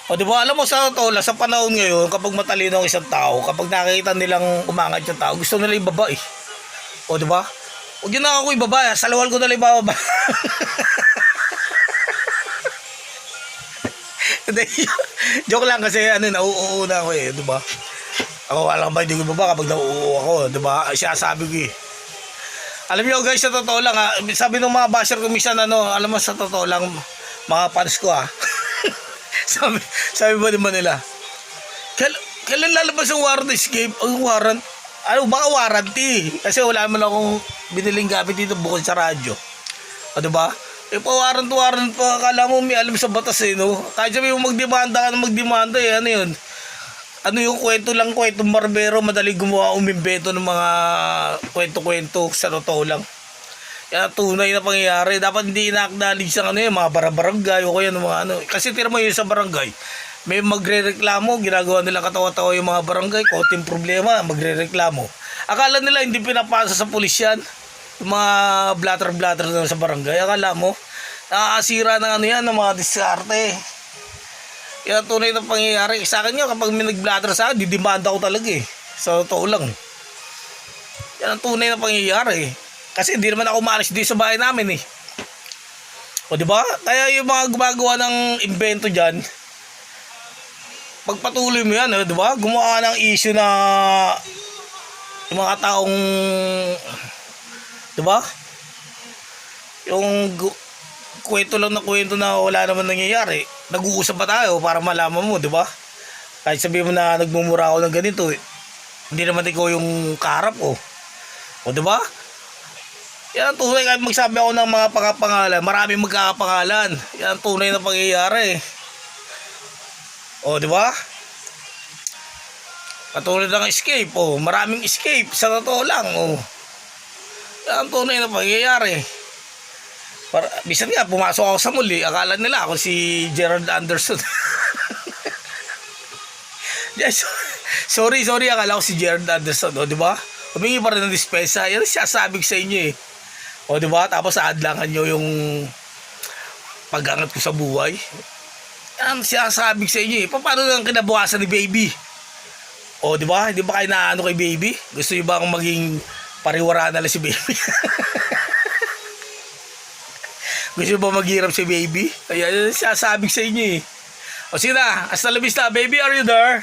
O di ba, alam mo sa totoo lang, sa panahon ngayon, kapag matalino ang isang tao, kapag nakikita nilang umangat yung tao, gusto nila ibaba eh. O di ba? Huwag yun na ako ibaba, sa lawal ko nila ibaba. Hindi, joke lang kasi ano, nauuna ako eh, di ba? Ako alam ba, hindi ko ibaba kapag nauuo ako, di ba? Siya sabi ko eh. Alam niyo guys, sa totoo lang ha, sabi ng mga basher ko minsan ano, alam mo sa totoo lang, mga fans ko ha. sabi ba naman nila, kailan lalabas ang warrant escape? Ang warrant, ano, baka warranty. Kasi wala naman akong biniling gamit dito bukod sa radyo. O diba? E pa warrant pa, akala mo may alam sa batas eh, no? Kahit sabi mo magdemanda ka na magdemanda eh, ano yun? Ano yung kwento lang, kwento barbero, madali gumawa, umimbento ng mga kwento-kwento sa totoo lang. Kaya tunay na pangyayari, dapat hindi ina-acknowledge sa ano yung mga barangay o kaya ng mga ano. Kasi tira mo yun sa barangay, may magre-reklamo, ginagawa nila katawa-tawa yung mga barangay, konting problema, magre-reklamo. Akala nila hindi pinapasa sa pulis yan, yung mga blatter-blatter na sa barangay. Akala mo, nakakasira ng ano yan, ng mga diskarte. Yan ang tunay na pangyayari. Sa akin nga, kapag may nag-blatter sa akin, didimanda ko talaga eh. Sa totoo lang. Yan ang tunay na pangyayari. Kasi hindi naman ako maalis dito sa bahay namin eh. O diba? Kaya yung mga gumagawa ng invento dyan, pagpatuloy mo yan, eh, diba? Gumawa ng issue na yung mga taong, diba? Yung kwento lang na kwento na wala naman nangyayari. Nag-uusap pa tayo para malaman mo, di ba? Kahit sabihin mo na nagmumura ako ng ganito, eh, hindi naman ikaw yung kaharap ko. O, di ba? Yan ang tunay, kahit magsabi ako ng mga pangalan, maraming magkakapangalan. Yan ang tunay na pangyayari. O, di ba? Katulad ng escape, o, maraming escape, sa totoo lang, o. Yan ang tunay na pangyayari. Bisan nga, pumasok ako sa muli, akala nila ako si Gerald Anderson. Yes, sorry, akala ko si Gerald Anderson, o, di ba? Humingi pa rin ng dispensa, yan sinasabi ko sa inyo eh. O, di ba? Tapos aadlangan nyo yung pag-angat ko sa buhay. Yan sinasabi ko sa inyo eh. Paano lang kinabukasan ni baby? O, di ba? Hindi ba kayo naano kay baby? Gusto nyo ba akong maging pariwara na lang si baby? Gusto ba maghirap si baby? Kaya sasabi sa inyo eh. O sige na, hasta la vista, baby, are you there?